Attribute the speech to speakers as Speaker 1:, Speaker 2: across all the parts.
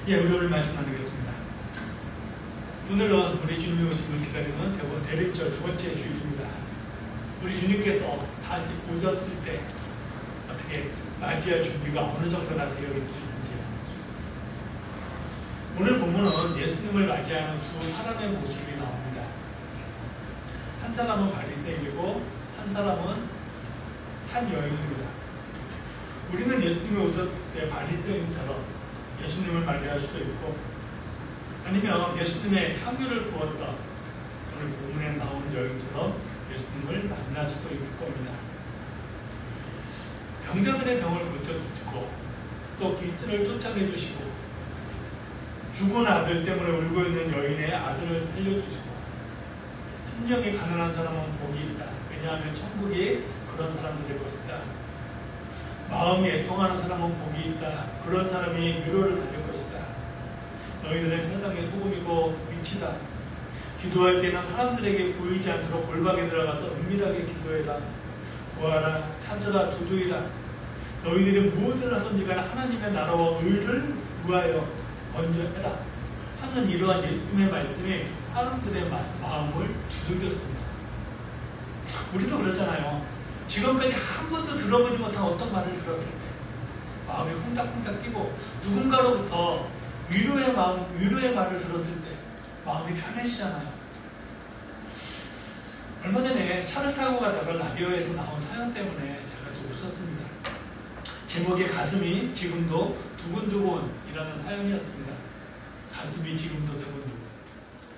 Speaker 1: 예, 우리 오늘 말씀 나누겠습니다. 오늘은 우리 주님이 오심을 기다리는 대림절 두 번째 주일입니다. 우리 주님께서 다시 오셨을 때 어떻게 맞이할 준비가 어느 정도나 되어 있는지요. 오늘 본문은 예수님을 맞이하는 두 사람의 모습이 나옵니다. 한 사람은 바리새인이고 한 사람은 한 여인입니다. 우리는 예수님이 오셨을 때 바리새인처럼 예수님을 맞이할 수도 있고, 아니면 예수님의 향유를 부었던 오늘 본문에 나온 여인처럼 예수님을 만날 수도 있을 겁니다. 병자들의 병을 고쳐주시고 또 기근을 쫓아내 주시고 죽은 아들 때문에 울고 있는 여인의 아들을 살려주시고, 심령이 가난한 사람은 복이 있다. 왜냐하면 천국이 그런 사람들일 것이다. 마음이 애통하는 사람은 복이 있다. 그런 사람이 위로를 받을 것이다. 너희들은 세상의 소금이고 빛이다. 기도할 때는 사람들에게 보이지 않도록 골방에 들어가서 은밀하게 기도해라. 구하라, 찾으라, 두드리라. 너희들이 무엇을 하든지 간에 하나님의 나라와 의를 구하여 먼저 해라 하는 이러한 예수님의 말씀이 사람들의 마음을 두들겼습니다. 우리도 그렇잖아요. 지금까지 한 번도 들어보지 못한 어떤 말을 들었을 때 마음이 콩닥콩닥 뛰고, 누군가로부터 위로의 말을 들었을 때 마음이 편해지잖아요. 얼마 전에 차를 타고 가다가 라디오에서 나온 사연 때문에 제가 좀 웃었습니다. 제목의 가슴이 지금도 두근두근이라는 사연이었습니다. 가슴이 지금도 두근두근.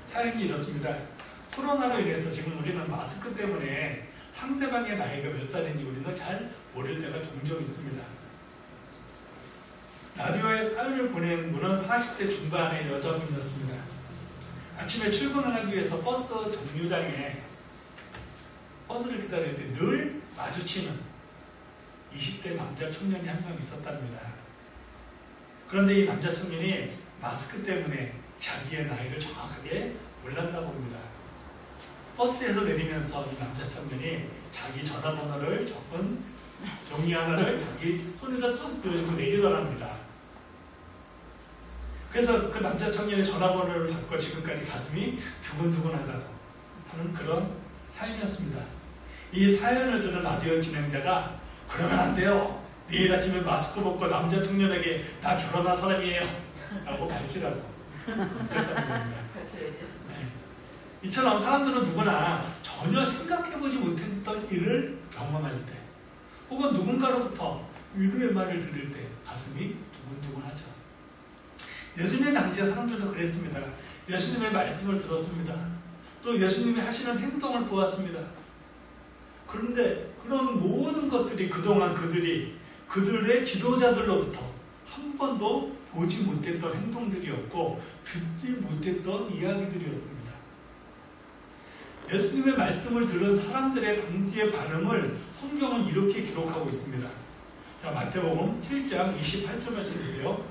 Speaker 1: 사연이 이렇습니다. 코로나로 인해서 지금 우리는 마스크 때문에 상대방의 나이가 몇 살인지 우리는 잘 모를 때가 종종 있습니다. 라디오에 사연을 보낸 분은 40대 중반의 여자분이었습니다. 아침에 출근을 하기 위해서 버스 정류장에 버스를 기다릴 때 늘 마주치는 20대 남자 청년이 한 명 있었답니다. 그런데 이 남자 청년이 마스크 때문에 자기의 나이를 정확하게 몰랐나 봅니다. 버스에서 내리면서 이 남자 청년이 자기 전화번호를 적은 종이 하나를 자기 손에다 쭉 보여주고 내리더랍니다. 그래서 그 남자 청년의 전화번호를 받고 지금까지 가슴이 두근두근하다고 하는 그런 사연이었습니다. 이 사연을 들은 라디오 진행자가 그러면 안 돼요. 내일 아침에 마스크 벗고 남자 청년에게 나 결혼한 사람이에요 라고 밝히라고 그랬다는 겁니다. 이처럼 사람들은 누구나 전혀 생각해보지 못했던 일을 경험할 때, 혹은 누군가로부터 위로의 말을 들을 때 가슴이 두근두근하죠. 예수님의 당시에 사람들도 그랬습니다. 예수님의 말씀을 들었습니다. 또 예수님이 하시는 행동을 보았습니다. 그런데 그런 모든 것들이 그동안 그들의 지도자들로부터 한 번도 보지 못했던 행동들이었고 듣지 못했던 이야기들이었습니다. 예수님의 말씀을 들은 사람들의 당시의 반응을 성경은 이렇게 기록하고 있습니다. 자, 마태복음 7장 28절 말씀 주세요.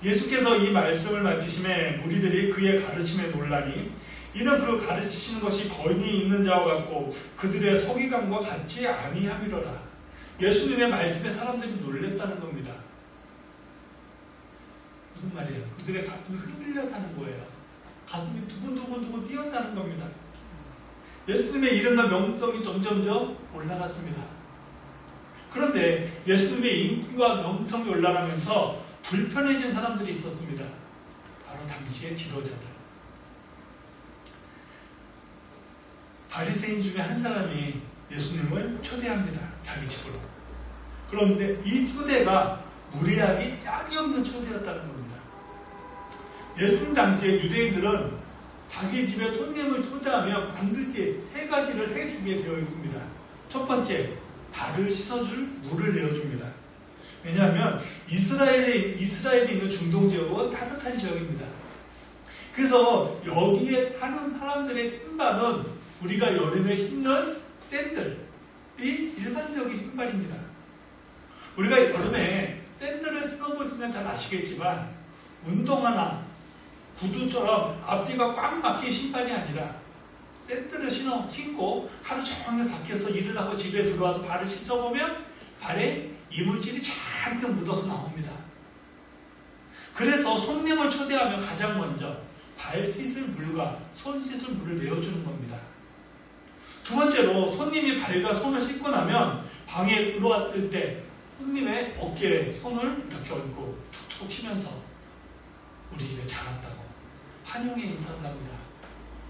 Speaker 1: 예수께서 이 말씀을 마치심에 무리들이 그의 가르침에 놀라니 이는 그 가르치시는 것이 권위 있는 자와 같고 그들의 서기관과 같지 아니함이로라. 예수님의 말씀에 사람들이 놀랬다는 겁니다. 무슨 말이에요? 그들의 가슴이 흔들렸다는 거예요. 가슴이 두근두근 뛰었다는 겁니다. 예수님의 이름과 명성이 점점점 올라갔습니다. 그런데 예수님의 인기와 명성이 올라가면서 불편해진 사람들이 있었습니다. 바로 당시의 지도자들. 바리새인 중에 한 사람이 예수님을 초대합니다. 자기 집으로. 그런데 이 초대가 무례하기 짝이 없는 초대였다는 겁니다. 예수님 당시에 유대인들은 자기 집에 손님을 초대하면 반드시 세 가지를 해주게 되어 있습니다. 첫 번째, 발을 씻어줄 물을 내어줍니다. 왜냐하면 이스라엘에 있는 중동 지역은 따뜻한 지역입니다. 그래서 여기에 사는 사람들의 신발은 우리가 여름에 신는 샌들이 일반적인 신발입니다. 우리가 여름에 샌들을 신어보시면 잘 아시겠지만 운동화나 구두처럼 앞뒤가 꽉 막힌 신발이 아니라 샌들을 신고 하루 종일 밖에서 일을 하고 집에 들어와서 발을 씻어보면 발에 이물질이 잔뜩 묻어서 나옵니다. 그래서 손님을 초대하면 가장 먼저 발 씻을 물과 손 씻을 물을 내어주는 겁니다. 두 번째로 손님이 발과 손을 씻고 나면 방에 들어왔을 때 손님의 어깨에 손을 이렇게 얹고 툭툭 치면서 우리 집에 잘 왔다고 환영의 인사를 합니다.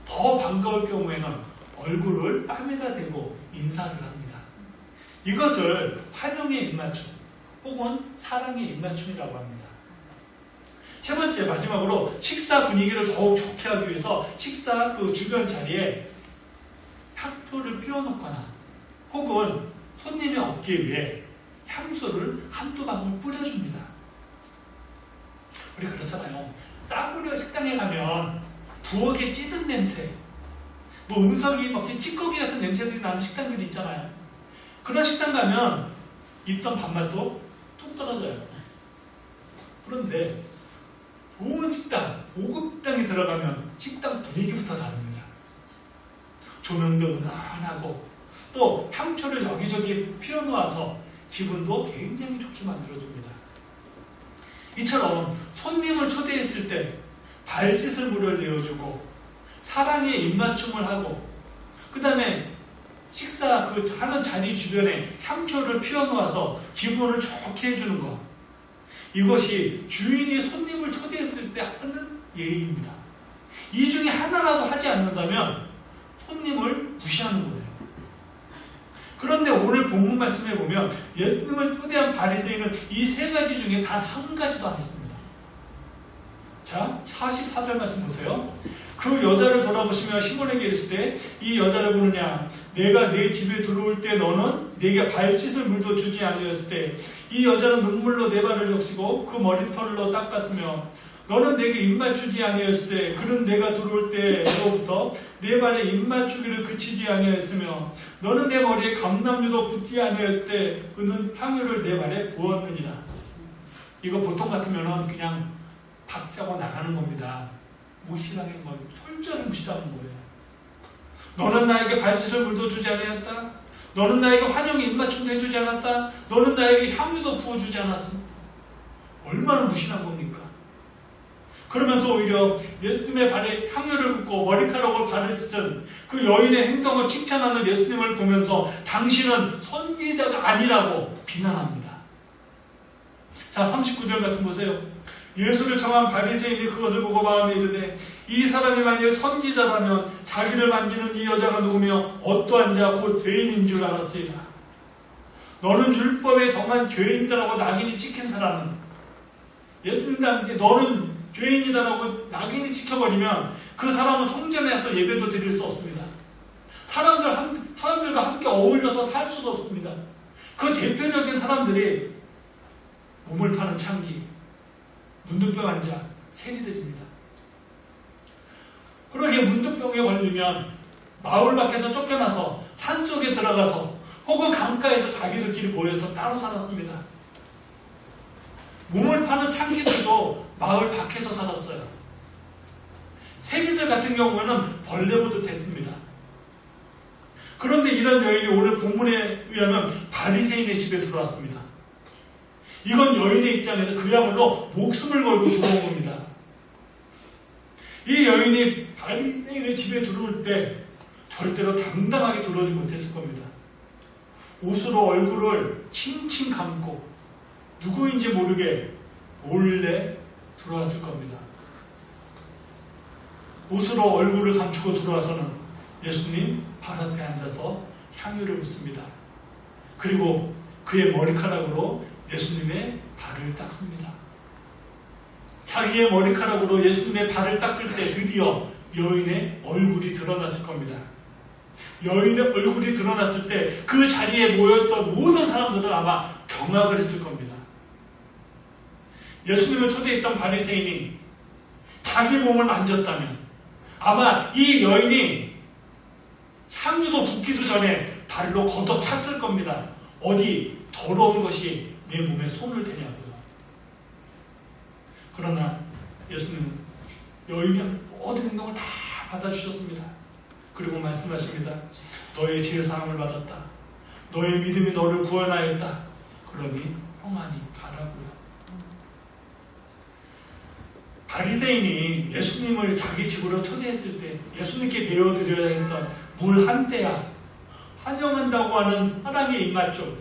Speaker 1: 더 반가울 경우에는 얼굴을 뺨에다 대고 인사를 합니다. 이것을 환영의 입맞춤 혹은 사랑의 입맞춤이라고 합니다. 세 번째, 마지막으로 식사 분위기를 더욱 좋게 하기 위해서 식사 그 주변 자리에 향토를 피워놓거나 혹은 손님의 어깨 위에 향수를 한두 방울 뿌려줍니다. 우리 그렇잖아요. 싸구려 식당에 가면 부엌에 찌든 냄새, 뭐 음석이 막 찌꺼기 같은 냄새들이 나는 식당들이 있잖아요. 그런 식당 가면 있던 밥맛도 뚝 떨어져요. 그런데 좋은 식당, 고급 식당에 들어가면 식당 분위기부터 다릅니다. 조명도 은은하고 또 향초를 여기저기 피워놓아서 기분도 굉장히 좋게 만들어줍니다. 이처럼 손님을 초대했을 때 발 씻을 물을 내어주고 사랑의 입맞춤을 하고 그 다음에 식사 그 하는 자리 주변에 향초를 피워놓아서 기분을 좋게 해주는 것, 이것이 주인이 손님을 초대했을 때 하는 예의입니다. 이 중에 하나라도 하지 않는다면 손님을 무시하는 거예요. 그런데 오늘 본문 말씀에 보면 예수님을 초대한 바리새인은 이 세 가지 중에 단 한 가지도 안 했습니다. 자, 44절 말씀 보세요. 그 여자를 돌아보시며 시몬에게 이르시되 이 여자를 보느냐, 내가 내 집에 들어올 때 너는 내게 발 씻을 물도 주지 아니었을 때 이 여자는 눈물로 내 발을 적시고 그 머리털로 닦았으며 너는 내게 입맞추지 아니었을 때 그는 내가 들어올 때로부터 내 발에 입맞추기를 그치지 아니었으며 너는 내 머리에 감람유도 붓지 아니었을 때 그는 향유를 내 발에 부었느니라. 이거 보통 같으면 그냥 박자고 나가는 겁니다. 무시당한 건 철저히 무시당한 거예요. 너는 나에게 발 씻을 물도 주지 아니었다. 너는 나에게 환영의 입맞춤도 해주지 않았다. 너는 나에게 향유도 부어주지 않았습니다. 얼마나 무시한 겁니까? 그러면서 오히려 예수님의 발에 향유를 붓고 머리카락으로 발을 씻은 그 여인의 행동을 칭찬하는 예수님을 보면서 당신은 선지자가 아니라고 비난합니다. 자, 39절 말씀 보세요. 예수를 청한 바리새인이 그것을 보고 마음에 이르되 이 사람이 만일 선지자라면 자기를 만지는 이 여자가 누구며 어떠한 자 곧 죄인인 줄 알았으리라. 너는 율법에 정한 죄인이다라고 낙인이 찍힌 사람은 예수님한테 너는 죄인이다라고 낙인이 찍혀버리면 그 사람은 성전에 와서 예배도 드릴 수 없습니다. 사람들과 함께 어울려서 살 수도 없습니다. 그 대표적인 사람들이 몸을 파는 창기, 문둥병 환자, 세리들입니다. 그러게 문둥병에 걸리면 마을 밖에서 쫓겨나서 산속에 들어가서 혹은 강가에서 자기들끼리 모여서 따로 살았습니다. 몸을 파는 창기들도 마을 밖에서 살았어요. 세리들 같은 경우에는 벌레보듯 했습니다. 그런데 이런 여인이 오늘 본문에 의하면 바리새인의 집에 들어왔습니다. 이건 여인의 입장에서 그야말로 목숨을 걸고 들어온 겁니다. 이 여인이 바리새인의 집에 들어올 때 절대로 당당하게 들어오지 못했을 겁니다. 옷으로 얼굴을 칭칭 감고 누구인지 모르게 몰래 들어왔을 겁니다. 옷으로 얼굴을 감추고 들어와서는 예수님 발 앞에 앉아서 향유를 붓습니다. 그리고 그의 머리카락으로 예수님의 발을 닦습니다. 자기의 머리카락으로 예수님의 발을 닦을 때 드디어 여인의 얼굴이 드러났을 겁니다. 여인의 얼굴이 드러났을 때 그 자리에 모였던 모든 사람들은 아마 경악을 했을 겁니다. 예수님을 초대했던 바리새인이 자기 몸을 만졌다면 아마 이 여인이 향유도 붓기도 전에 발로 걷어찼을 겁니다. 어디 더러운 것이 내 몸에 손을 대냐고요. 그러나 예수님은 여인의 모든 행동을 다 받아주셨습니다. 그리고 말씀하십니다. 너의 죄 사함을 받았다. 너의 믿음이 너를 구원하였다. 그러니 평안히 가라고요. 바리새인이 예수님을 자기 집으로 초대했을 때 예수님께 내어드려야 했던 물 한 대야 환영한다고 하는 사랑의 입맞춤,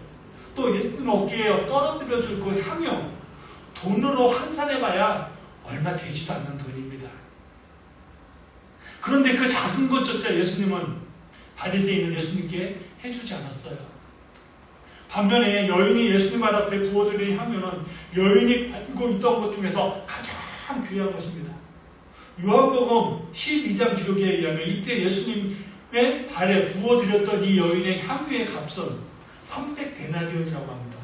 Speaker 1: 또 예수님 어깨에 떨어뜨려 줄 그 향유, 돈으로 환산해봐야 얼마 되지도 않는 돈입니다. 그런데 그 작은 것조차 예수님은 바리새인을 예수님께 해주지 않았어요. 반면에 여인이 예수님 앞에 부어드린 향유는 여인이 가지고 있던 것 중에서 가장 귀한 것입니다. 요한복음 12장 기록에 의하면 이때 예수님의 발에 부어드렸던 이 여인의 향유의 값은 300데나리온이라고 합니다.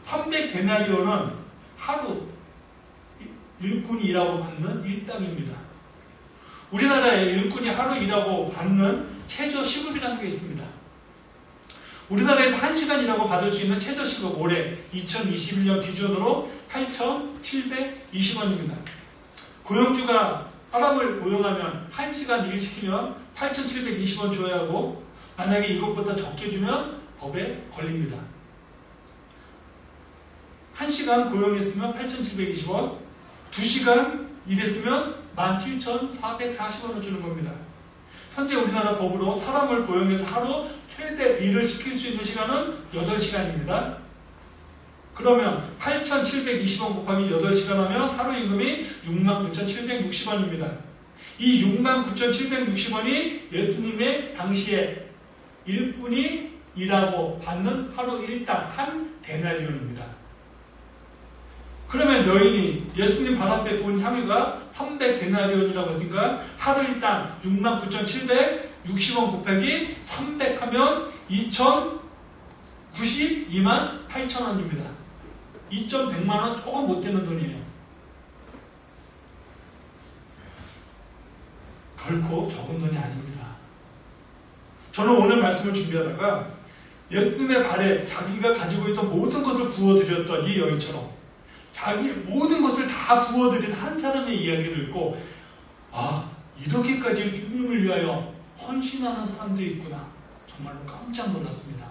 Speaker 1: 300데나리온은 하루 일꾼이 일하고 받는 일당입니다. 우리나라에 일꾼이 하루 일하고 받는 최저 시급이라는 게 있습니다. 우리나라에서 1시간 일하고 받을 수 있는 최저 시급 올해 2021년 기준으로 8,720원입니다. 고용주가 사람을 고용하면 1시간 일 시키면 8,720원 줘야 하고, 만약에 이것보다 적게 주면 법에 걸립니다. 1시간 고용했으면 8,720원, 2시간 일했으면 17,440원을 주는 겁니다. 현재 우리나라 법으로 사람을 고용해서 하루 최대 일을 시킬 수 있는 시간은 8시간입니다. 그러면 8,720원 곱하기 8시간 하면 하루 임금이 69,760원입니다. 이 69,760원이 예수님의 당시에 일꾼이 일하고 받는 하루 일당 한 데나리온입니다. 그러면 여인이 예수님 발 앞에 부은 향유가 300데나리온이라고 했으니까 하루 일당 69,760원 곱하기 300 하면 2,092만 8천원입니다. 2,100만원 조금 못 되는 돈이에요. 결코 적은 돈이 아닙니다. 저는 오늘 말씀을 준비하다가 예수님의 발에 자기가 가지고 있던 모든 것을 부어드렸던 이 여인처럼 자기의 모든 것을 다 부어드린 한 사람의 이야기를 읽고, 아, 이렇게까지 주님을 위하여 헌신하는 사람도 있구나. 정말로 깜짝 놀랐습니다.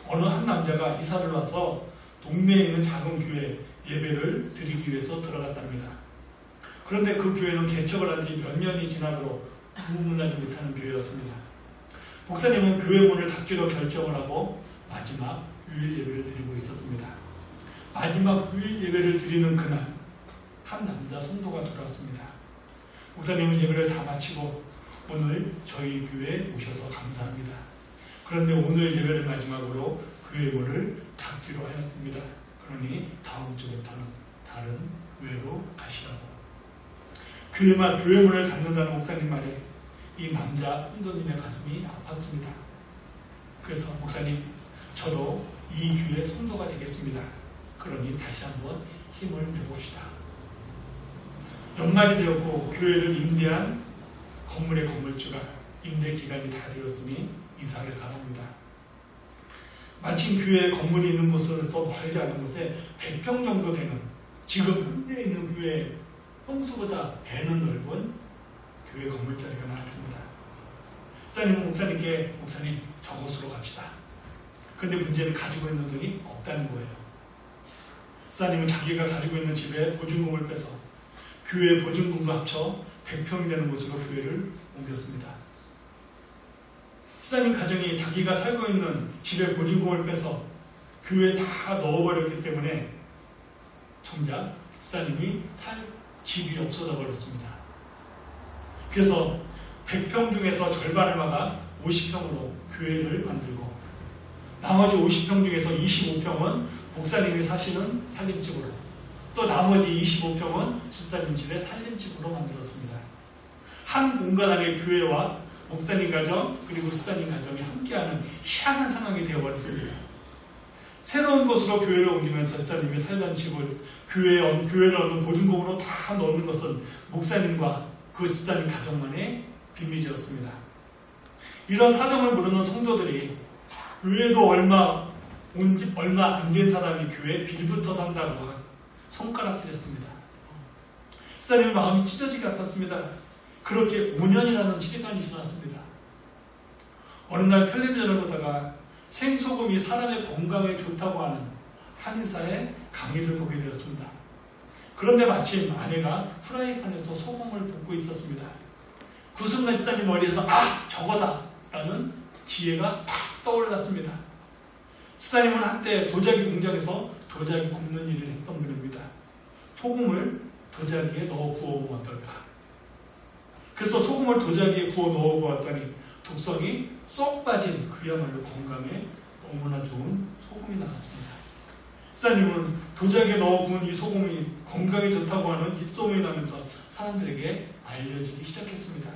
Speaker 1: 어느 한 남자가 이사를 와서 동네에 있는 작은 교회 예배를 드리기 위해서 들어갔답니다. 그런데 그 교회는 개척을 한 지 몇 년이 지나도록 구문하지 못하는 교회였습니다. 목사님은 교회 문을 닫기로 결정을 하고 마지막 유일 예배를 드리고 있었습니다. 마지막 유일 예배를 드리는 그날 한 남자 성도가 들어왔습니다. 목사님은 예배를 다 마치고 오늘 저희 교회에 오셔서 감사합니다. 그런데 오늘 예배를 마지막으로 교회 문을 닫기로 하였습니다. 그러니 다음 주부터는 다른 교회로 가시라고. 교회 문을 닫는다는 목사님 말에 이 남자 성도님의 가슴이 아팠습니다. 그래서 목사님, 저도 이 교회 성도가 되겠습니다. 그러니 다시 한번 힘을 내봅시다. 연말이 되었고 교회를 임대한 건물의 건물주가 임대 기간이 다 되었으니 이사를 가랍니다. 마침 교회 건물이 있는 곳으로서 멀지 않은 곳에 100평 정도 되는, 지금 현재 있는 교회 평수보다 배는 넓은 교회 건물자리가 나왔습니다. 목사님께 목사님, 저곳으로 갑시다. 근데 문제는 가지고 있는 돈이 없다는 거예요. 목사님은 자기가 가지고 있는 집에 보증금을 빼서 교회 보증금과 합쳐 100평이 되는 곳으로 교회를 옮겼습니다. 목사님 가정이 자기가 살고 있는 집에 보증금을 빼서 교회에 다 넣어버렸기 때문에 정작 목사님이 살 집이 없어져 버렸습니다. 그래서 100평 중에서 절반을 막아 50평으로 교회를 만들고, 나머지 50평 중에서 25평은 목사님이 사시는 살림집으로, 또 나머지 25평은 집사님 집의 살림집으로 만들었습니다. 한 공간 안에 교회와 목사님 가정 그리고 집사님 가정이 함께하는 희한한 상황이 되어버렸습니다. 새로운 곳으로 교회를 옮기면서 집사님이 살던 집을 교회를 얻는 보증금으로 다 넣는 것은 목사님과 그 집사님 가정만의 비밀이었습니다. 이런 사정을 모르는 성도들이 교회도 얼마 안 된 사람이 교회 빌부터 산다고 손가락질했습니다. 집사님 마음이 찢어지게 아팠습니다. 그렇게 5년이라는 시간이 지났습니다. 어느 날 텔레비전을 보다가 생소금이 사람의 건강에 좋다고 하는 한의사의 강의를 보게 되었습니다. 그런데 마침 아내가 프라이팬에서 소금을 붓고 있었습니다. 그 순간 집사님 머리에서 저거다 라는 지혜가 팍 떠올랐습니다. 집사님은 한때 도자기 공장에서 도자기 굽는 일을 했던 분입니다. 소금을 도자기에 넣어 구워보면 어떨까? 그래서 소금을 도자기에 구워 넣어보았더니 독성이 쏙 빠진 그야말로 건강에 너무나 좋은 소금이 나왔습니다. 집사님은 도자기에 넣어 구운 이 소금이 건강에 좋다고 하는 입소문이 나면서 사람들에게 알려지기 시작했습니다.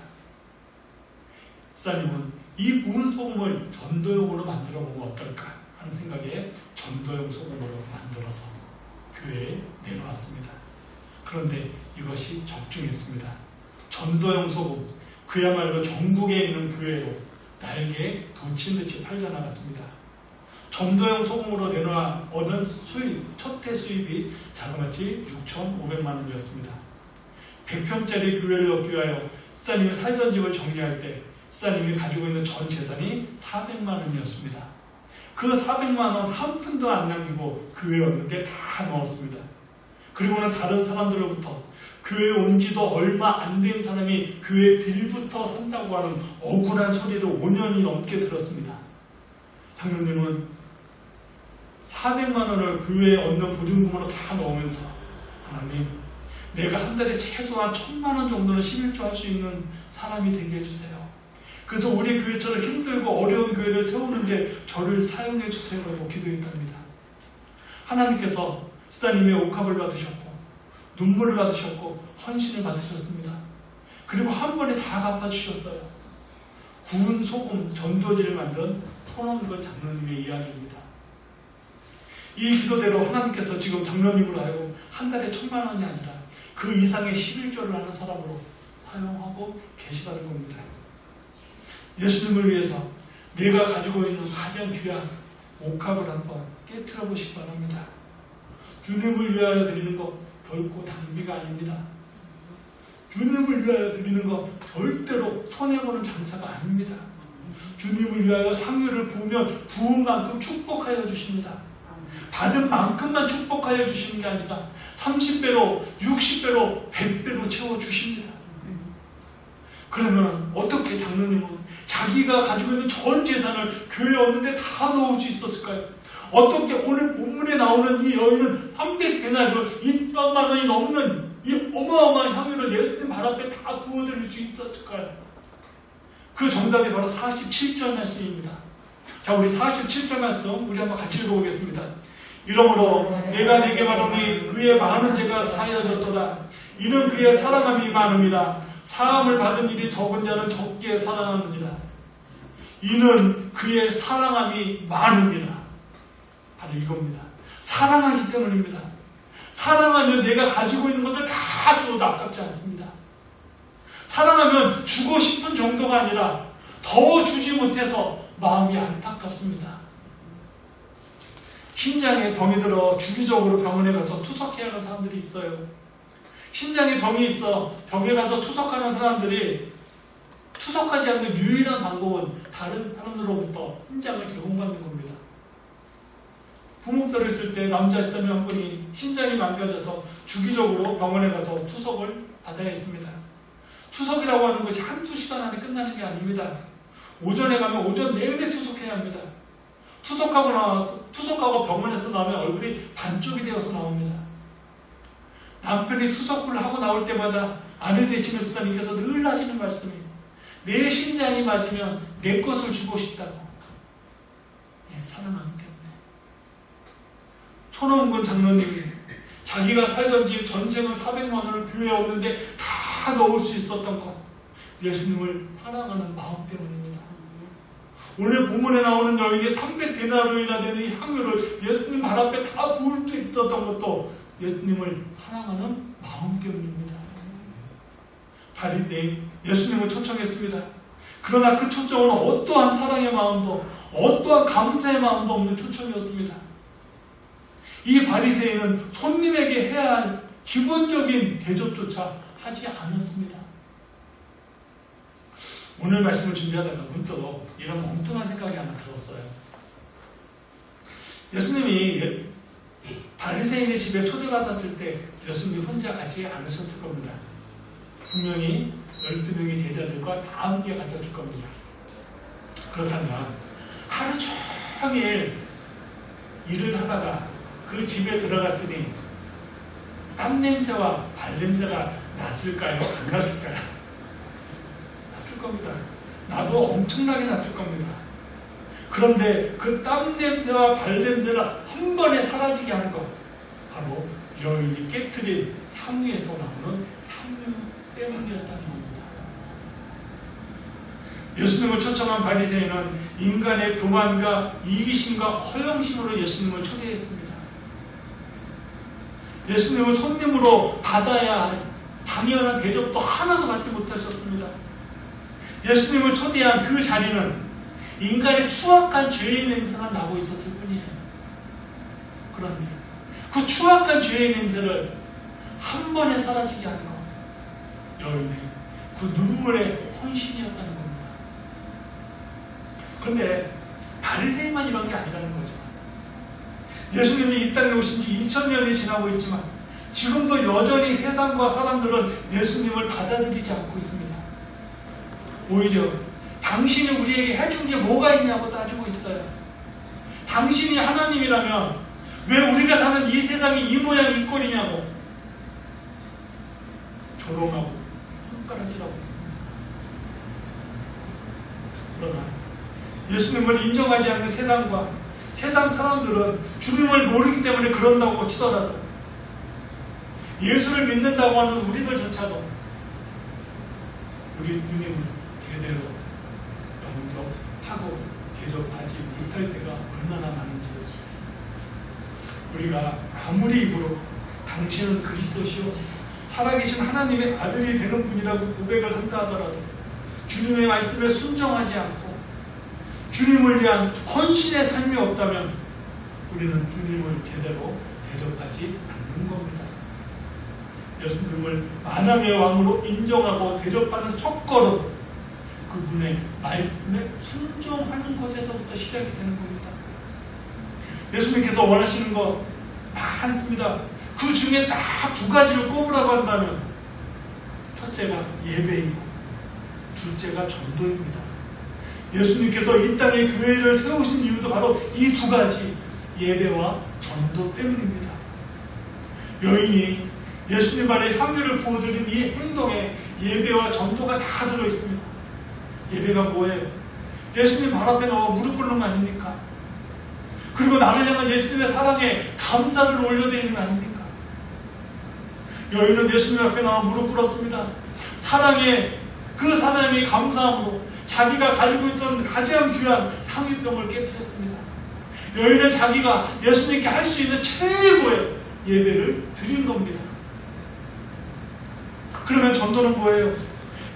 Speaker 1: 집사님은 이 구운 소금을 전도용으로 만들어 보면 어떨까 하는 생각에 전도용 소금으로 만들어서 교회에 내놓았습니다. 그런데 이것이 적중했습니다. 전도용 소금, 그야말로 전국에 있는 교회로 날개에 돋친 듯이 팔려나갔습니다. 전도용 소금으로 내놓아 얻은 수입, 첫 해 수입이 자그마치 6,500만 원이었습니다. 100평짜리 교회를 얻기 위하여 집사님이 살던 집을 정리할 때 집사님이 가지고 있는 전 재산이 400만 원이었습니다. 그 400만 원 한 푼도 안 남기고 교회에 얻는데 다 넣었습니다. 그리고는 다른 사람들로부터 교회에 온 지도 얼마 안 된 사람이 교회 빌부터 산다고 하는 억울한 소리를 5년이 넘게 들었습니다. 장로님은 400만 원을 교회에 얻는 보증금으로 다 넣으면서 하나님, 내가 한 달에 최소한 1,000만 원 정도는 11조 할 수 있는 사람이 되게 해주세요. 그래서 우리 교회처럼 힘들고 어려운 교회를 세우는데 저를 사용해 주세요라고 기도했답니다. 하나님께서 집사님의 옥합을 받으셨고 눈물을 받으셨고 헌신을 받으셨습니다. 그리고 한 번에 다 갚아주셨어요. 구운 소금 전도지를 만든 손원근 장로님의 이야기입니다. 이 기도대로 하나님께서 지금 장로님으로 하여금 한 달에 1,000만 원이 아니라 그 이상의 11조를 하는 사람으로 사용하고 계시다는 겁니다. 예수님을 위해서 내가 가지고 있는 가장 귀한 옥합을 한번 깨트려 보시기 바랍니다. 주님을 위하여 드리는 것 결코 낭비가 아닙니다. 주님을 위하여 드리는 것 절대로 손해보는 장사가 아닙니다. 주님을 위하여 상류를 부으면 부은 만큼 축복하여 주십니다. 받은 만큼만 축복하여 주시는 게 아니라 30배로, 60배로, 100배로 채워주십니다. 그러면 어떻게 장로님은 자기가 가지고 있는 전 재산을 교회에 얻는데 다 넣을 수 있었을까요? 어떻게 오늘 본문에 나오는 이 여인은 300데나리온 2천만 원이 넘는 이 어마어마한 향유를 예수님 발 앞에 다 부어드릴 수 있었을까요? 그 정답이 바로 47절 말씀입니다. 자, 우리 47절 말씀 우리 한번 같이 읽어보겠습니다. 이러므로 내가 네게 말하니 그의 많은 죄가 사하여졌도다. 이는 그의 사랑함이 많음이라. 사함을 받은 일이 적은 자는 적게 사랑하느니라. 이는 그의 사랑함이 많음이라. 바로 이겁니다. 사랑하기 때문입니다. 사랑하면 내가 가지고 있는 것을 다 주어도 아깝지 않습니다. 사랑하면 주고 싶은 정도가 아니라 더 주지 못해서 마음이 안타깝습니다. 신장에 병이 들어 주기적으로 병원에 가서 투석해야 하는 사람들이 있어요. 신장에 병이 있어 병에 가서 투석하는 사람들이 투석하지 않는 유일한 방법은 다른 사람들로부터 신장을 제공받는 겁니다. 부목사를 했을 때 남자 시스템 한 분이 신장이 망가져서 주기적으로 병원에 가서 투석을 받아야 했습니다. 투석이라고 하는 것이 한두 시간 안에 끝나는 게 아닙니다. 오전에 가면 오전 내내 투석해야 합니다. 투석하고 병원에서 나오면 얼굴이 반쪽이 되어서 나옵니다. 남편이 투석을 하고 나올 때마다 아내 되시는 수사님께서 늘 하시는 말씀이 내 신장이 맞으면 내 것을 주고 싶다고. 사랑하기 때문에. 손원근 장로님이 자기가 살던 집 전세금 400만 원을 교회에 얻는데 다 넣을 수 있었던 것. 예수님을 사랑하는 마음 때문입니다. 오늘 본문에 나오는 여인이 300데나리온이나 되는 이 향유를 예수님 발 앞에 다 부을 수 있었던 것도 예수님을 사랑하는 마음 때문입니다. 바리새인 예수님을 초청했습니다. 그러나 그 초청은 어떠한 사랑의 마음도 어떠한 감사의 마음도 없는 초청이었습니다. 이 바리새인은 손님에게 해야 할 기본적인 대접조차 하지 않았습니다. 오늘 말씀을 준비하다가 문득 이런 엉뚱한 생각이 하나 들었어요. 예수님이 바리새인의 집에 초대받았을 때 예수님 혼자 가지 않으셨을 겁니다. 분명히 12명의 제자들과 다 함께 가셨을 겁니다. 그렇다면 하루 종일 일을 하다가 그 집에 들어갔으니 땀냄새와 발냄새가 났을까요? 안 났을까요? 났을 겁니다. 나도 엄청나게 났을 겁니다. 그런데 그 땀냄새와 발냄새를 한 번에 사라지게 하는 것, 바로 여인이 깨트린 향유에서 나오는 향유 때문이었다는 겁니다. 예수님을 초청한 바리새인은 인간의 교만과 이기심과 허영심으로 예수님을 초대했습니다. 예수님을 손님으로 받아야 할 당연한 대접도 하나도 받지 못하셨습니다. 예수님을 초대한 그 자리는 인간의 추악한 죄의 냄새가 나고 있었을 뿐이에요. 그런데 그 추악한 죄의 냄새를 한 번에 사라지게 한 것, 여인의 그 눈물의 헌신이었다는 겁니다. 그런데 바리새인만 이런 게 아니라는 거죠. 예수님이 이 땅에 오신 지 2000년이 지나고 있지만 지금도 여전히 세상과 사람들은 예수님을 받아들이지 않고 있습니다. 오히려 당신이 우리에게 해준 게 뭐가 있냐고 따지고 있어요. 당신이 하나님이라면 왜 우리가 사는 이 세상이 이 모양 이 꼴이냐고 조롱하고 손가락질하고 있습니다. 그러나 예수님을 인정하지 않는 세상과 세상 사람들은 주님을 모르기 때문에 그런다고 치더라도 예수를 믿는다고 하는 우리들조차도 우리 주님을 제대로 영접하고 대접하지 못할 때가 얼마나 많은지, 우리가 아무리 입으로 당신은 그리스도시요 살아계신 하나님의 아들이 되는 분이라고 고백을 한다 하더라도 주님의 말씀에 순종하지 않고 주님을 위한 헌신의 삶이 없다면 우리는 주님을 제대로 대접하지 않는 겁니다. 예수님을 만왕의 왕으로 인정하고 대접하는 첫걸음, 그분의 말씀에 순종하는 것에서부터 시작이 되는 겁니다. 예수님께서 원하시는 거 많습니다. 그 중에 딱 두 가지를 꼽으라고 한다면 첫째가 예배이고 둘째가 전도입니다. 예수님께서 이 땅에 교회를 세우신 이유도 바로 이 두 가지, 예배와 전도 때문입니다. 여인이 예수님 안에 향유를 부어드린 이 행동에 예배와 전도가 다 들어있습니다. 예배가 뭐예요? 예수님 발 앞에 나와 무릎 꿇는 거 아닙니까? 그리고 나를 향한 예수님의 사랑에 감사를 올려드리는 거 아닙니까? 여인은 예수님 앞에 나와 무릎 꿇었습니다. 사랑에, 그 사랑에 감사함으로 자기가 가지고 있던 가장 귀한 향유병을 깨뜨렸습니다. 여인은 자기가 예수님께 할 수 있는 최고의 예배를 드린 겁니다. 그러면 전도는 뭐예요?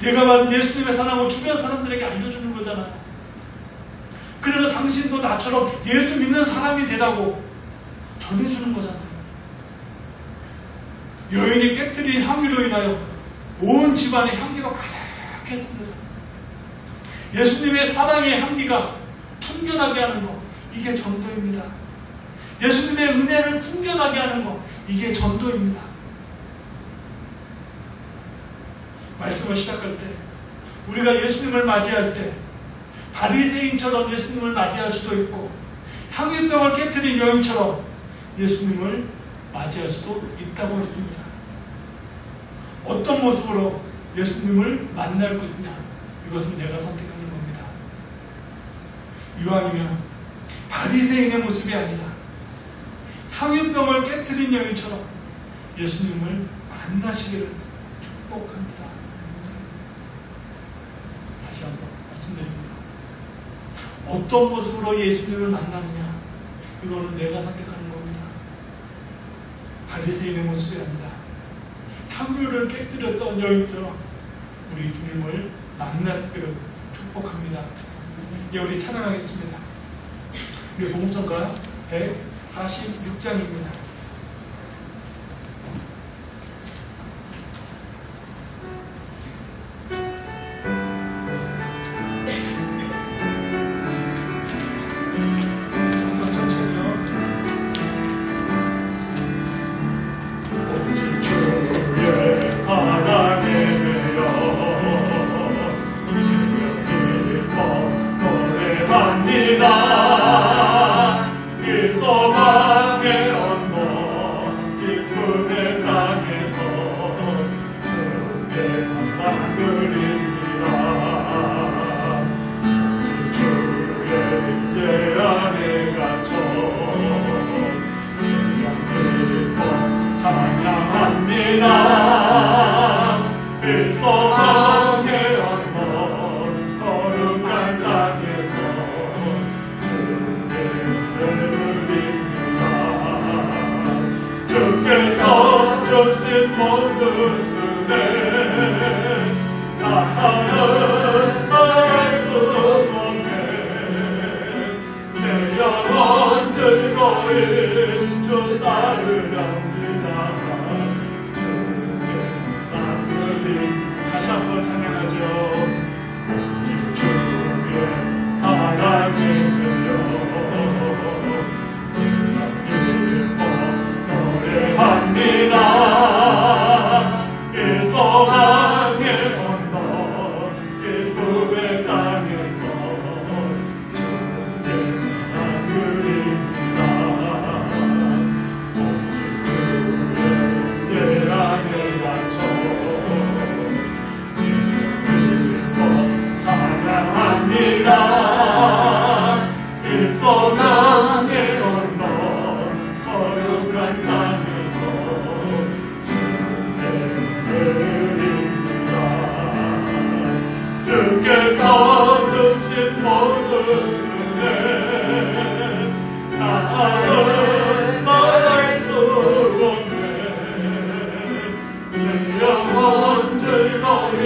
Speaker 1: 내가 받은 예수님의 사랑을 주변 사람들에게 알려주는 거잖아요. 그래서 당신도 나처럼 예수 믿는 사람이 되라고 전해주는 거잖아요. 여인이 깨뜨린 향유로 인하여 온 집안에 향기가 가득했습니다. 예수님의 사랑의 향기가 풍겨나게 하는 것, 이게 전도입니다. 예수님의 은혜를 풍겨나게 하는 것, 이게 전도입니다. 말씀을 시작할 때 우리가 예수님을 맞이할 때 바리새인처럼 예수님을 맞이할 수도 있고 향유병을 깨뜨린 여인처럼 예수님을 맞이할 수도 있다고 했습니다. 어떤 모습으로 예수님을 만날 것이냐, 이것은 내가 선택하는 겁니다. 이왕이면 바리새인의 모습이 아니라 향유병을 깨뜨린 여인처럼 예수님을 만나시기를 축복합니다. 다시 한번 말씀드립니다. 어떤 모습으로 예수님을 만나느냐, 이거는 내가 선택하는 겁니다. 바리새인의 모습이 아니라 향유를 깨뜨렸던 여인처럼 우리 주님을 만나기를 축복합니다. 예, 우리 찬양하겠습니다. 우리 복음성가 146장입니다. 환영합니다. 이 소망의 언덕 기쁨의 땅에서 주께 산상 드립니다. 주의 임재 안에 갇혀 기뻐 찬양합니다. 이 소망의 언덕 거룩한 땅에서 주께서 주신 모든 은혜 나는 말할 수 없네. 내 영혼 들고 일주 따르렵니다. 주의 산들이 다시 한번 찬양하죠. 주의 사랑이며 합니다. 이 소망의 언덕 기쁨의 땅에서 주의 사랑 드립니다. 주의 안에 갇혀 기뻐 찬양합니다. 이 소망의 언덕 거룩한 땅에서 주께서 주신 모든 은혜 나는 말할 수 없네. 내 영혼 즐거이